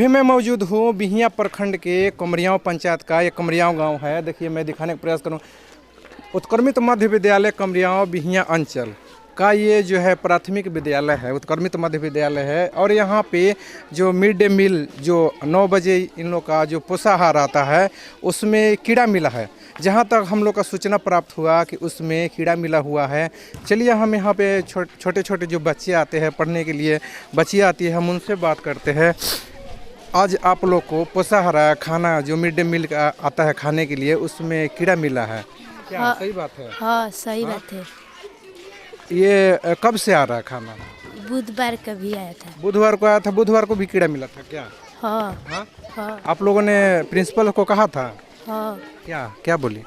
अभी मैं मौजूद हूँ बिहिया प्रखंड के कमरियाँव पंचायत का। ये कमरियाँव गांव है। देखिए मैं दिखाने का प्रयास करूँ। उत्क्रमित मध्य विद्यालय कमरियाँव बिहिया अंचल का ये जो है प्राथमिक विद्यालय है, उत्क्रमित मध्य विद्यालय है। और यहाँ पे जो मिड डे मील जो 9 बजे इन लोग का जो पोषाहार आता है उसमें कीड़ा मिला है। जहाँ तक हम लोग का सूचना प्राप्त हुआ कि उसमें कीड़ा मिला हुआ है। चलिए हम यहाँ पे छोटे छोटे जो बच्चे आते हैं पढ़ने के लिए, बच्चियाँ आती है, हम उनसे बात करते हैं। आज आप लोग को पोषाहार खाना जो मिड डे मील का आता है खाने के लिए उसमें कीड़ा मिला है, क्या हाँ, सही बात है? हाँ सही बात है। ये कब से आ रहा है खाना? बुधवार का भी आया था। बुधवार को आया था। बुधवार को भी कीड़ा मिला था क्या? हाँ हाँ? हाँ आप लोगों ने प्रिंसिपल को कहा था? हाँ। क्या क्या बोली?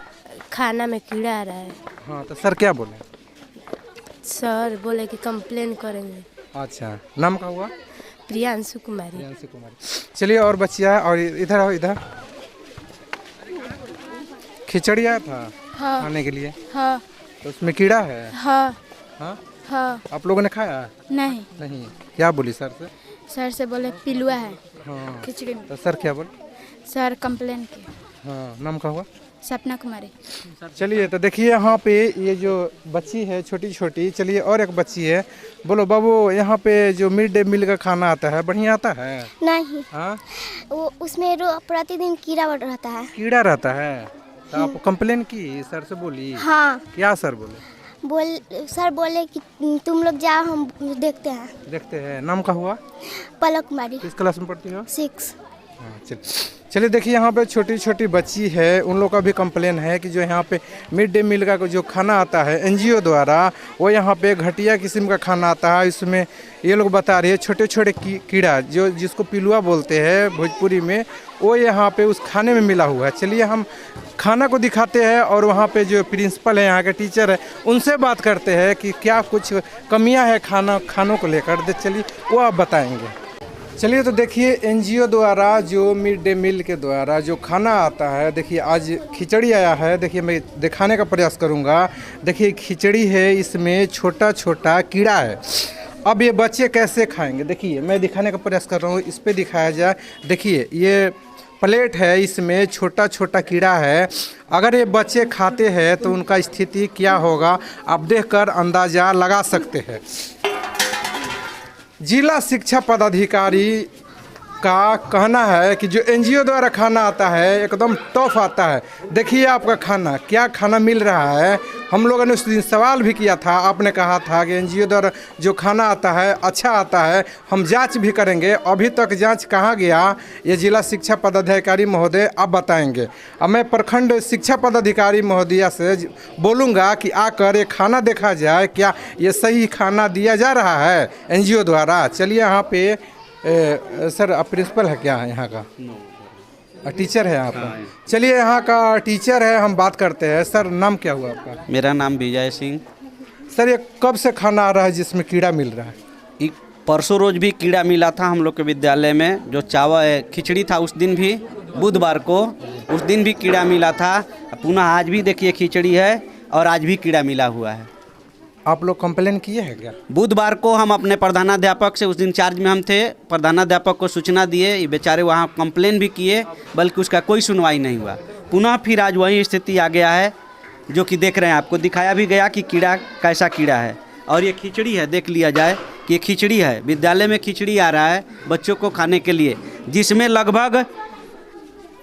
खाना में कीड़ा आ रहा है। हाँ तो सर क्या बोले? सर बोले कि कंप्लेन करेंगे। अच्छा, नाम का हुआ? प्रियांशु कुमारी। प्रियांशु कुमारी। चलिए और बच्चियाँ, और इधर आओ, इधर। खिचड़ी आया था हाँ खाने के लिए, हाँ तो उसमें कीड़ा है। हाँ हाँ, हाँ। आप लोगों ने खाया? नहीं, नहीं। क्या बोली सर से? सर से बोले पिलुआ है हाँ, खिचड़ी में। तो सर क्या बोले? सर कंप्लेन किए। हाँ, नाम का हुआ? सपना कुमारी। चलिए तो देखिए यहाँ पे ये जो बच्ची है छोटी छोटी, चलिए और एक बच्ची है। बोलो बाबू, यहाँ पे जो मिड डे मील का खाना आता है बढ़िया आता है? नहीं, हाँ, वो उसमें प्रतिदिन कीड़ा बढ़ रहता है। कीड़ा रहता है। तो आप कंप्लेन की सर से बोली? हाँ, क्या सर बोले? सर बोले कि तुम लोग जाओ, हम देखते हैं। देखते हैं। नाम का हुआ? पलक कुमारी। किस क्लास में पढ़ती हो? 6। हाँ, चलिए देखिए यहाँ पे छोटी छोटी बच्ची है, उन लोग का भी कंप्लेन है कि जो यहाँ पे मिड डे मील का जो खाना आता है एनजीओ द्वारा, वो यहाँ पे घटिया किस्म का खाना आता है। इसमें ये लोग बता रहे हैं छोटे छोटे कीड़ा जो जिसको पिलुआ बोलते हैं भोजपुरी में, वो यहाँ पे उस खाने में मिला हुआ है। चलिए हम खाना को दिखाते हैं और वहाँ पे जो प्रिंसिपल है, यहाँ के टीचर है, उनसे बात करते हैं कि क्या कुछ कमियाँ है खानों को लेकर। चलिए वो आप बताएँगे। चलिए तो देखिए एनजीओ द्वारा जो मिड डे मील के द्वारा जो खाना आता है, देखिए आज खिचड़ी आया है। देखिए मैं दिखाने का प्रयास करूंगा। देखिए खिचड़ी है, इसमें छोटा छोटा कीड़ा है। अब ये बच्चे कैसे खाएंगे? देखिए मैं दिखाने का प्रयास कर रहा हूँ, इस पर दिखाया जाए। देखिए ये प्लेट है, इसमें छोटा छोटा कीड़ा है। अगर ये बच्चे खाते हैं तो उनका स्थिति क्या होगा आप देखकर अंदाज़ा लगा सकते हैं। जिला शिक्षा पदाधिकारी का कहना है कि जो एनजीओ द्वारा खाना आता है एकदम टॉप आता है। देखिए आपका खाना, क्या खाना मिल रहा है। हम लोगों ने उस दिन सवाल भी किया था, आपने कहा था कि एनजीओ द्वारा जो खाना आता है अच्छा आता है, हम जांच भी करेंगे। अभी तक जांच कहाँ गया ये जिला शिक्षा पदाधिकारी महोदय आप बताएंगे। अब मैं प्रखंड शिक्षा पदाधिकारी महोदया से बोलूँगा कि आकर ये खाना देखा जाए, क्या ये सही खाना दिया जा रहा है एनजीओ द्वारा। चलिए यहाँ पे सर आप प्रिंसिपल है क्या है यहाँ का? टीचर है यहाँ पर। चलिए यहाँ का टीचर है, हम बात करते हैं। सर नाम क्या हुआ आपका? मेरा नाम विजय सिंह। सर ये कब से खाना आ रहा है जिसमें कीड़ा मिल रहा है? परसों रोज भी कीड़ा मिला था हम लोग के विद्यालय में। जो चावल खिचड़ी था उस दिन भी, बुधवार को उस दिन भी कीड़ा मिला था। पुनः आज भी देखिए खिचड़ी है और आज भी कीड़ा मिला हुआ है। आप लोग कंप्लेन किए हैं क्या? बुधवार को हम अपने प्रधानाध्यापक से, उस दिन चार्ज में हम थे, प्रधानाध्यापक को सूचना दिए। ये बेचारे वहाँ कंप्लेन भी किए, बल्कि उसका कोई सुनवाई नहीं हुआ। पुनः फिर आज वही स्थिति आ गया है जो कि देख रहे हैं, आपको दिखाया भी गया कि कीड़ा कैसा कीड़ा है। और ये खिचड़ी है, देख लिया जाए कि ये खिचड़ी है। विद्यालय में खिचड़ी आ रहा है बच्चों को खाने के लिए, जिसमें लगभग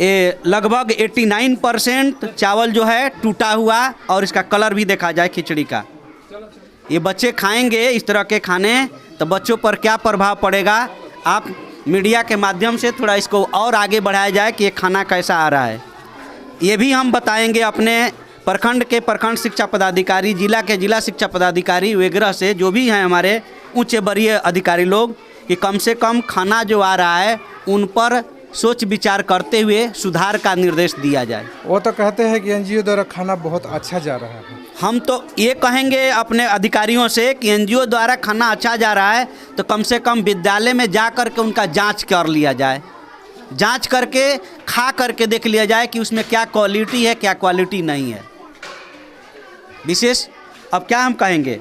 89% चावल जो है टूटा हुआ, और इसका कलर भी देखा जाए खिचड़ी का। ये बच्चे खाएंगे इस तरह के खाने तो बच्चों पर क्या प्रभाव पड़ेगा। आप मीडिया के माध्यम से थोड़ा इसको और आगे बढ़ाया जाए कि ये खाना कैसा आ रहा है। ये भी हम बताएंगे अपने प्रखंड के प्रखंड शिक्षा पदाधिकारी, जिला के जिला शिक्षा पदाधिकारी वगैरह से, जो भी हैं हमारे उच्च वरीय अधिकारी लोग, कि कम से कम खाना जो आ रहा है उन पर सोच विचार करते हुए सुधार का निर्देश दिया जाए। वो तो कहते हैं कि एनजीओ द्वारा खाना बहुत अच्छा जा रहा है। हम तो ये कहेंगे अपने अधिकारियों से कि एनजीओ द्वारा खाना अच्छा जा रहा है तो कम से कम विद्यालय में जा कर के उनका जांच कर लिया जाए। जांच करके खा करके देख लिया जाए कि उसमें क्या क्वालिटी है, क्या क्वालिटी नहीं है। विशेष अब क्या हम कहेंगे,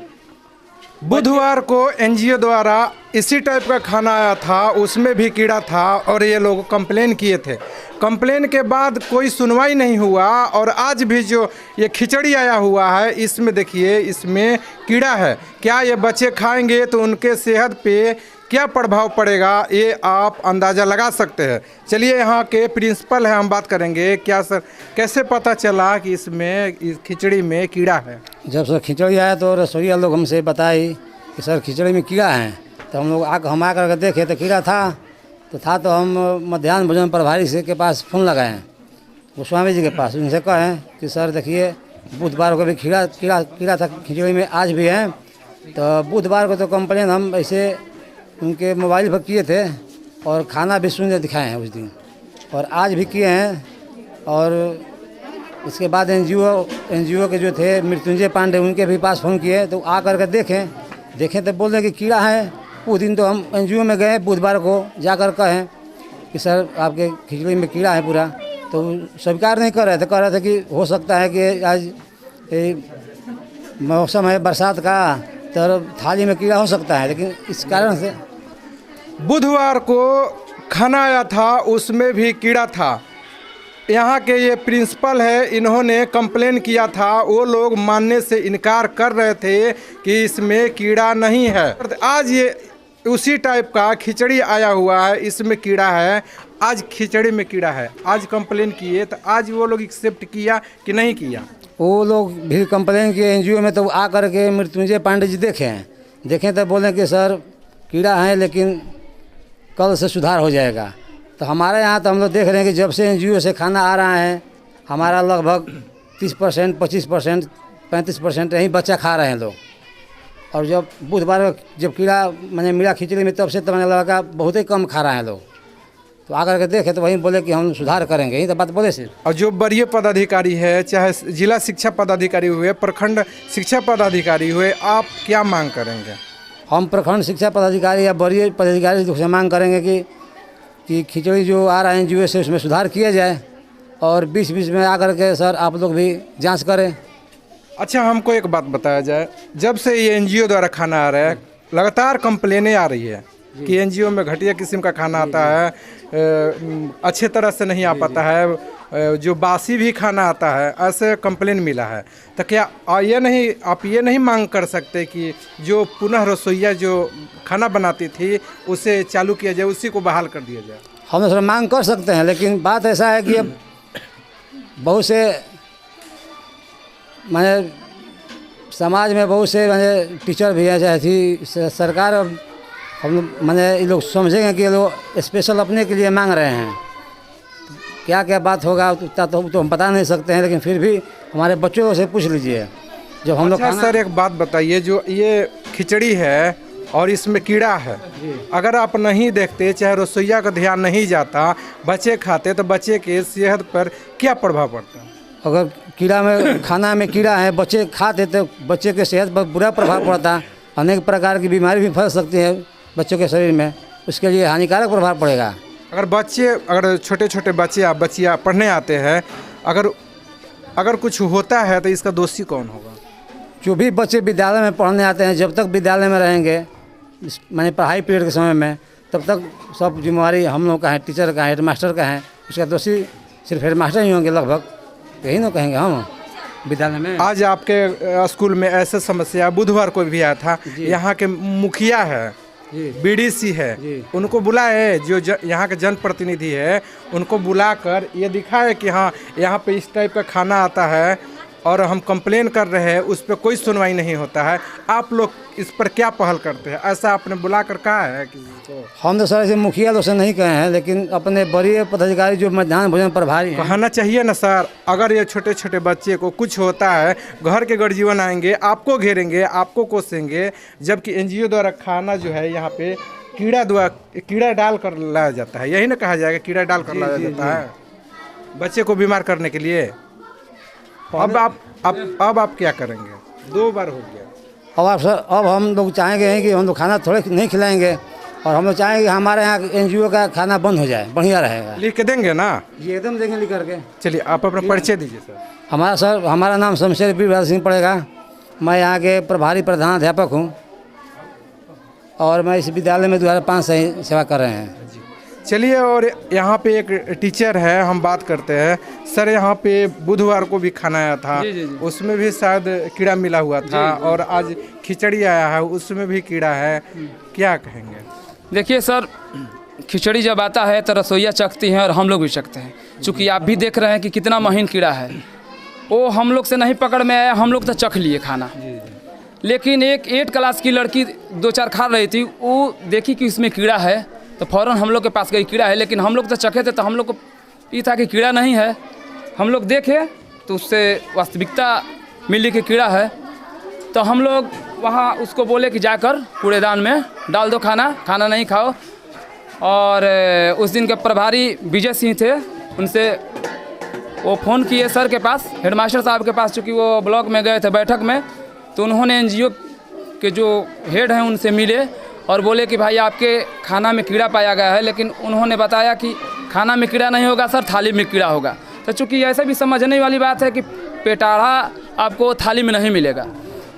बुधवार को एनजीओ द्वारा इसी टाइप का खाना आया था, उसमें भी कीड़ा था और ये लोग कंप्लेन किए थे। कंप्लेन के बाद कोई सुनवाई नहीं हुआ और आज भी जो ये खिचड़ी आया हुआ है इसमें देखिए इसमें कीड़ा है। क्या ये बच्चे खाएंगे तो उनके सेहत पे क्या प्रभाव पड़ेगा ये आप अंदाज़ा लगा सकते हैं। चलिए यहाँ के प्रिंसिपल हैं, हम बात करेंगे। क्या सर, कैसे पता चला कि इसमें इस खिचड़ी में कीड़ा है? जब सर खिचड़ी आया तो रसोईया लोग हमसे बताई कि सर खिचड़ी में कीड़ा है, तो हम लोग हम आकर के देखे तो कीड़ा था। तो हम मध्याह्न भोजन प्रभारी से के पास फ़ोन लगाए गोस्वामी जी के पास। उनसे कहें कि सर देखिए बुधवार को भी कीड़ा कीड़ा कीड़ा था खिचड़ी में, आज भी है। तो बुधवार को तो कंप्लेन हम ऐसे उनके मोबाइल पर किए थे और खाना भी सुन दिखाए हैं उस दिन, और आज भी किए हैं। और इसके बाद एनजीओ के जो थे मृत्युंजय पांडे, उनके भी पास फ़ोन किए तो आ करके देखें तो बोल रहे कि कीड़ा है। उस दिन तो हम एनजीओ में गए बुधवार को, जाकर कहें कि सर आपके खिचड़ी में कीड़ा है पूरा, तो स्वीकार नहीं कर रहे थे। कह रहे थे कि हो सकता है कि आज मौसम है बरसात का, तो थाली में कीड़ा हो सकता है, लेकिन इस कारण से बुधवार को खाना आया था, उसमें भी कीड़ा था। यहाँ के ये प्रिंसिपल है, इन्होंने कंप्लेन किया था, वो लोग मानने से इनकार कर रहे थे कि इसमें कीड़ा नहीं है। आज ये उसी टाइप का खिचड़ी आया हुआ है, इसमें कीड़ा है। आज खिचड़ी में कीड़ा है, आज कंप्लेन किए तो आज वो लोग एक्सेप्ट किया कि नहीं किया? वो लोग भी कंप्लेन किए एनजीओ में, तो आ कर के मृत्युंजय पांडे जी देखें तो बोले कि सर कीड़ा है लेकिन कल से सुधार हो जाएगा। तो हमारे यहाँ तो हम लोग देख रहे हैं कि जब से एनजीओ से खाना आ रहा है, हमारा लगभग 30%, 25%, 35% यही बच्चा खा रहे हैं लोग। और जब बुधवार जब कीड़ा मैंने मिला खिचड़ी में, तब से तो मैंने लगा बहुत ही कम खा रहे हैं लोग। तो आकर के देखे तो वहीं बोले कि हम सुधार करेंगे, यही तो बात बोले सिर्फ। और जो वरीय पदाधिकारी है, चाहे जिला शिक्षा पदाधिकारी हुए, प्रखंड शिक्षा पदाधिकारी हुए, आप क्या मांग करेंगे? हम प्रखंड शिक्षा पदाधिकारी या वरीय पदाधिकारी से मांग करेंगे कि खिचड़ी जो आ रहा है एनजीओ से, उसमें सुधार किया जाए और बीच बीच में आकर के सर आप लोग भी जांच करें। अच्छा, हमको एक बात बताया जाए, जब से ये एनजीओ द्वारा खाना आ रहा है, लगातार कंप्लेनें आ रही है कि एनजीओ में घटिया किस्म का खाना आता है, अच्छे तरह से नहीं आ पाता है, जो बासी भी खाना आता है, ऐसे कंप्लेन मिला है। तो क्या आप ये नहीं मांग कर सकते कि जो पुनः रसोईया जो खाना बनाती थी उसे चालू किया जाए, उसी को बहाल कर दिया जाए? हम सर मांग कर सकते हैं, लेकिन बात ऐसा है कि अब बहुत से मैंने समाज में बहुत से मैंने टीचर भी हैं, चाहे थी सरकार, हम लोग मैंने ये लोग समझेंगे कि ये लोग स्पेशल अपने के लिए मांग रहे हैं। क्या क्या बात होगा उतना तो हम बता नहीं सकते हैं, लेकिन फिर भी हमारे बच्चों से पूछ लीजिए जब हम लोग। अच्छा सर, एक बात बताइए, जो ये खिचड़ी है और इसमें कीड़ा है, अगर आप नहीं देखते, चाहे रसोईया का ध्यान नहीं जाता, बच्चे खाते, तो बच्चे के सेहत पर क्या प्रभाव पड़ता है? अगर कीड़ा में खाना में कीड़ा है, बच्चे खाते तो बच्चे के सेहत पर बुरा प्रभाव पड़ता है। अनेक प्रकार की बीमारी भी फैल सकती है बच्चों के शरीर में, उसके लिए हानिकारक प्रभाव पड़ेगा। अगर छोटे छोटे बच्चे या बच्चियाँ पढ़ने आते हैं, अगर कुछ होता है तो इसका दोषी कौन होगा? जो भी बच्चे विद्यालय में पढ़ने आते हैं, जब तक विद्यालय में रहेंगे, मैंने पढ़ाई पीरियड के समय में, तब तक सब जिम्मेवारी हम लोग का है, टीचर का है, हेडमास्टर का है। उसका दोषी सिर्फ हेडमास्टर ही होंगे, लगभग यही ना कहेंगे हम विद्यालय में। आज आपके स्कूल में ऐसे समस्या बुधवार को भी आया था, यहाँ के मुखिया है, बीडीसी है, उनको बुलाए, जो यहाँ के जनप्रतिनिधि है, उनको बुलाकर ये दिखाए कि हाँ यहाँ पे इस टाइप का खाना आता है और हम कंप्लेन कर रहे हैं, उस पर कोई सुनवाई नहीं होता है। आप लोग इस पर क्या पहल करते हैं? ऐसा आपने बुलाकर कहा है किसी को? हम तो सर ऐसे मुखिया लोग से नहीं कहे हैं, लेकिन अपने वरीय पदाधिकारी जो मध्याह्न भोजन प्रभारी हैं, कहना चाहिए ना सर। अगर ये छोटे छोटे बच्चे को कुछ होता है, घर के गर्जीवन आएंगे, आपको घेरेंगे, आपको कोसेंगे, जबकि एनजीओ द्वारा खाना जो है यहाँ पे कीड़ा डाल कर लाया जाता है। यही ना कहा जाएगा, कीड़ा डाल कर लाया जाता है बच्चे को बीमार करने के लिए। अब आप क्या करेंगे? 2 बार हो गया। अब हम लोग चाहेंगे कि हम लोग खाना थोड़े नहीं खिलाएंगे, और हम लोग चाहेंगे कि हमारे यहाँ एनजीओ का खाना बंद हो जाए, बढ़िया रहेगा। लिख के देंगे ना? जी एकदम देंगे लिख करके। चलिए, आप अपना परिचय दीजिए सर। हमारा नाम शमशेर वीरभद्र सिंह पड़ेगा। मैं यहाँ के प्रभारी प्रधानाध्यापक हूँ। और मैं इस विद्यालय में 2005 से ही सेवा कर रहे हैं। चलिए, और यहाँ पे एक टीचर है, हम बात करते हैं। सर, यहाँ पे बुधवार को भी खाना आया था, उसमें भी शायद कीड़ा मिला हुआ था, और आज खिचड़ी आया है, उसमें भी कीड़ा है, क्या कहेंगे? देखिए सर, खिचड़ी जब आता है तो रसोइया चखती हैं और हम लोग भी चखते हैं, चूँकि आप भी देख रहे हैं कि कितना महीन कीड़ा है। वो हम लोग से नहीं पकड़ में आया, हम लोग तो चख लिए खाना। लेकिन एक 8 क्लास की लड़की 2-4 खा रही थी, वो देखी कि उसमें कीड़ा है तो फ़ौरन हम लोग के पास गई, कीड़ा है। लेकिन हम लोग तो चखे थे तो हम लोग को ये था कि कीड़ा नहीं है। हम लोग देखे तो उससे वास्तविकता मिली कि कीड़ा है। तो हम लोग वहाँ उसको बोले कि जाकर कूड़ेदान में डाल दो खाना नहीं खाओ। और उस दिन के प्रभारी विजय सिंह थे, उनसे वो फ़ोन किए सर के पास, हेडमास्टर साहब के पास, चूँकि वो ब्लॉक में गए थे बैठक में। तो उन्होंने NGO के जो हेड हैं उनसे मिले और बोले कि भाई आपके खाना में कीड़ा पाया गया है। लेकिन उन्होंने बताया कि खाना में कीड़ा नहीं होगा सर, थाली में कीड़ा होगा। तो चूँकि ऐसे भी समझने वाली बात है कि पेटाढ़ा आपको थाली में नहीं मिलेगा,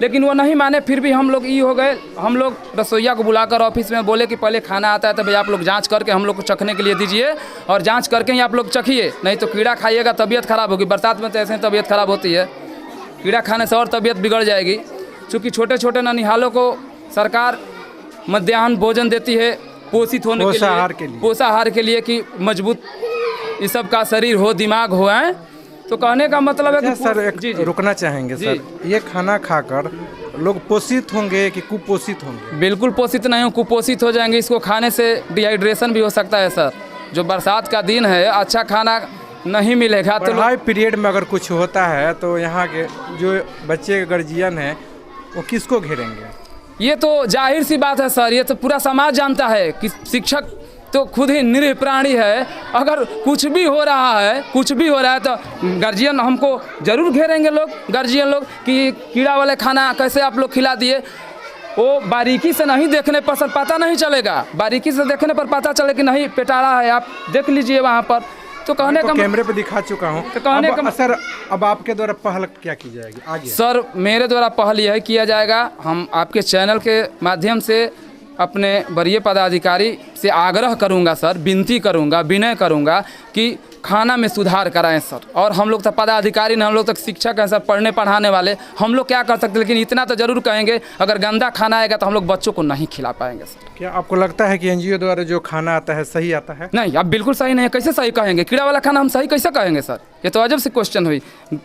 लेकिन वो नहीं माने। फिर भी हम लोग ये हो गए, हम लोग रसोइया को बुलाकर ऑफिस में बोले कि पहले खाना आता है तो भाई आप लोग जांच करके हम लोग को चखने के लिए दीजिए, और जांच करके ही आप लोग चखिए, नहीं तो कीड़ा खाइएगा तबीयत ख़राब होगी। बरसात में तो ऐसे ही तबीयत ख़राब होती है, कीड़ा खाने से और तबीयत बिगड़ जाएगी। चूँकि छोटे छोटे ननिहालों को सरकार मध्याह्न भोजन देती है पोषित होने के लिए, पोषाहार के लिए कि मजबूत इस सब का शरीर हो, दिमाग हो। हैं तो कहने का मतलब है कि सर एक रुकना चाहेंगे सर, ये खाना खाकर लोग पोषित होंगे कि कुपोषित होंगे? बिल्कुल पोषित नहीं हो, कुपोषित हो जाएंगे। इसको खाने से डिहाइड्रेशन भी हो सकता है सर। जो बरसात का दिन है, अच्छा खाना नहीं मिलेगा तो पढ़ाई पीरियड में अगर कुछ होता है तो यहाँ के जो बच्चे के गार्जियन हैं वो किसको घेरेंगे? ये तो जाहिर सी बात है सर, ये तो पूरा समाज जानता है कि शिक्षक तो खुद ही निरीह प्राणी है। अगर कुछ भी हो रहा है तो गार्जियन हमको ज़रूर घेरेंगे लोग, गार्जियन लोग, कि कीड़ा वाले खाना कैसे आप लोग खिला दिए। वो बारीकी से नहीं देखने पर सर पता नहीं चलेगा, बारीकी से देखने पर पता चले कि नहीं पेटारा है, आप देख लीजिए वहाँ पर। तो कहने का कैमरे पे दिखा चुका हूँ। तो कहने का सर, अब आपके द्वारा पहल क्या की जाएगी आगे? सर, मेरे द्वारा पहल यह किया जाएगा, हम आपके चैनल के माध्यम से अपने वरीय पदाधिकारी से आग्रह करूंगा सर, विनती करूंगा, विनय करूंगा कि खाना में सुधार कराएं सर। और हम लोग तो पदाधिकारी नहीं, हम लोग तो शिक्षक हैं सर, पढ़ने पढ़ाने वाले, हम लोग क्या कर सकते हैं। लेकिन इतना तो ज़रूर कहेंगे, अगर गंदा खाना आएगा तो हम लोग बच्चों को नहीं खिला पाएंगे सर। क्या आपको लगता है कि NGO द्वारा जो खाना आता है सही आता है? नहीं, अब बिल्कुल सही नहीं है। कैसे सही कहेंगे? कीड़ा वाला खाना हम सही कैसे कहेंगे सर? ये तो अजब सी क्वेश्चन हुई।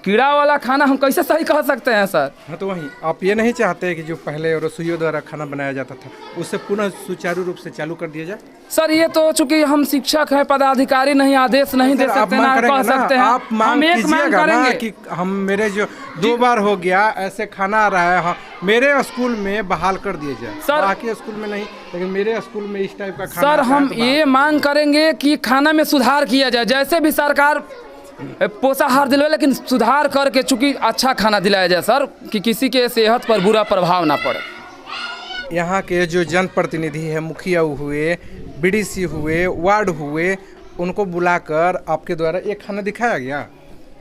कीड़ा वाला खाना हम कैसे सही कह सकते हैं सर? हाँ, तो वही आप ये नहीं चाहते कि जो पहले रसोइयों द्वारा खाना बनाया जाता था उसे पुनः सुचारू रूप से चालू कर दिया जाए? सर, ये तो चूंकि हम शिक्षक हैं, पदाधिकारी नहीं, आदेश नहीं दे सकते ना कह सकते हैं। आप मांग कीजिएगा ना कि हम, मेरे जो 2 बार हो गया ऐसे खाना आ रहा है, हाँ, मेरे स्कूल में बहाल कर दिया जाए। सर, बाकी स्कूल में नहीं, लेकिन मेरे स्कूल में इस टाइप का खाना सर हम ये मांग करेंगे कि खाना में सुधार किया जाए। जैसे भी सरकार पोषाहार दिलवाए, लेकिन सुधार करके चूँकि अच्छा खाना दिलाया जाए सर, कि किसी के सेहत पर बुरा प्रभाव ना पड़े। यहाँ के जो जनप्रतिनिधि है, मुखिया हुए, BDC हुए, वार्ड हुए, उनको बुलाकर आपके द्वारा एक खाना दिखाया गया?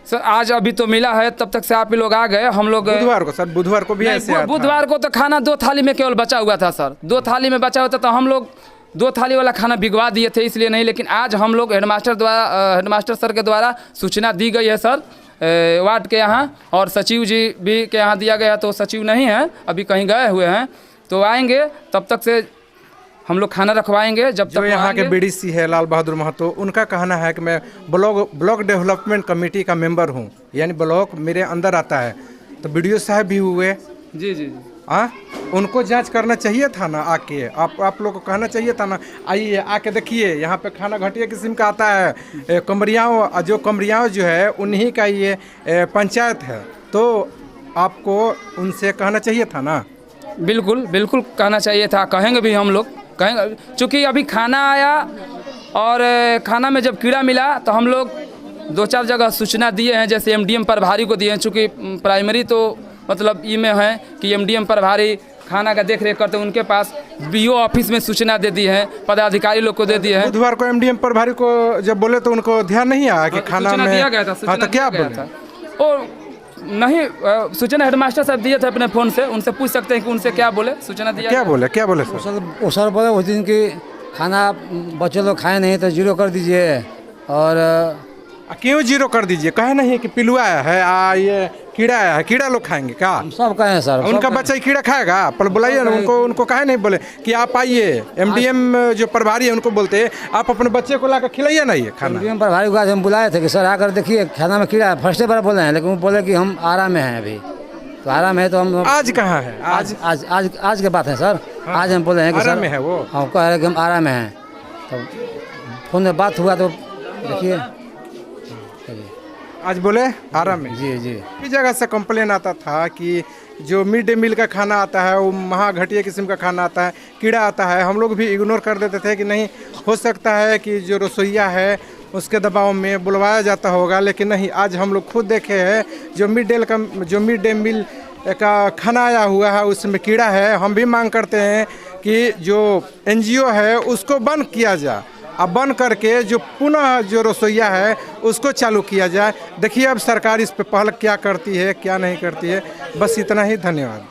सर आज अभी तो मिला है, तब तक से आप ही लोग आ गए। हम लोग बुधवार को सर, बुधवार को भी ऐसे आता? बुधवार को तो खाना 2 थाली में केवल बचा हुआ था सर, 2 थाली में बचा हुआ था, तो हम लोग 2 थाली वाला खाना भिगवा दिए थे, इसलिए नहीं। लेकिन आज हम लोग हेडमास्टर सर के द्वारा सूचना दी गई है सर वार्ड के यहाँ, और सचिव जी भी के यहाँ दिया गया। तो सचिव नहीं है, अभी कहीं गए हुए हैं, तो आएंगे, तब तक से हम लोग खाना रखवाएंगे। जब जो तक यहाँ के BDC है लाल बहादुर महतो, उनका कहना है कि मैं ब्लॉक डेवलपमेंट कमेटी का मेंबर हूँ, यानी ब्लॉक मेरे अंदर आता है। तो BDO साहब भी हुए। जी। हाँ, उनको जांच करना चाहिए था ना, आके आप लोग को कहना चाहिए था ना, आइए आके देखिए यहाँ पे खाना घटिया किस्म का आता है। कमरियाओं जो है उन्हीं का ये पंचायत है, तो आपको उनसे कहना चाहिए था ना? बिल्कुल कहना चाहिए था, कहेंगे भी हम लोग, कहेंगे। चूँकि अभी खाना आया और खाना में जब कीड़ा मिला तो हम लोग 2-4 जगह सूचना दिए हैं, जैसे MDM प्रभारी को दिए हैं। चूँकि प्राइमरी तो मतलब ई में है कि MDM प्रभारी खाना का देख रेख करते हैं, उनके पास BO ऑफिस में सूचना दे दी है, पदाधिकारी लोग को दे दिए हैं। बुधवार को MDM प्रभारी को जब बोले तो उनको ध्यान नहीं आया कि खाना में दिया गया था, हाँ, तो क्या बोले? और नहीं सूचना हेडमास्टर साहब दिए थे अपने फ़ोन से, उनसे पूछ सकते हैं कि उनसे क्या बोले, सूचना दिया क्या बोले सर? वो सर बोले उस दिन की खाना बच्चे लोग खाए नहीं तो 0 कर दीजिए। और क्यों 0 कर दीजिए? कहे नहीं कि पिलुआ है ये कीड़ा आया है, कीड़ा लोग खाएंगे क्या? हम सब कहें सर, उनका बच्चा ही कीड़ा खाएगा? पर बुलाइए ना उनको कहे नहीं बोले कि आप आइए, एमडीएम जो प्रभारी है उनको बोलते हैं आप अपने बच्चे को लाकर खिलाइए ना ये खाना। एमडीएम प्रभारी को आज हम बुलाए थे कि सर आकर देखिए खाना में कीड़ा है, फर्स्ट बार बोले हैं, लेकिन वो बोले कि हम आराम में हैं अभी। तो आराम है तो हम आज कहाँ है? आज के बात है सर। आज हम बोले हैं कि आराम सर में है वो। हम कह रहे हैं कि हम आराम में हैं। तो फोन में बात हुआ तो देखिए आज बोले आराम में। जी जी। इस जगह से कंप्लेन आता था कि जो मिड डे मील का खाना आता है वो महा घटिया किस्म का खाना आता है, कीड़ा आता है। हम लोग भी इग्नोर कर देते थे कि नहीं हो सकता है कि जो रसोइया है उसके दबाव में बुलवाया जाता होगा, लेकिन नहीं, आज हम लोग खुद देखे हैं जो मिड डे मील का खाना आया हुआ है उसमें कीड़ा है। हम भी मांग करते हैं कि जो एनजीओ है उसको बंद किया जाए, अब बंद करके जो पुनः जो रसोइया है उसको चालू किया जाए। देखिए अब सरकार इस पे पहल क्या करती है क्या नहीं करती है। बस इतना ही, धन्यवाद।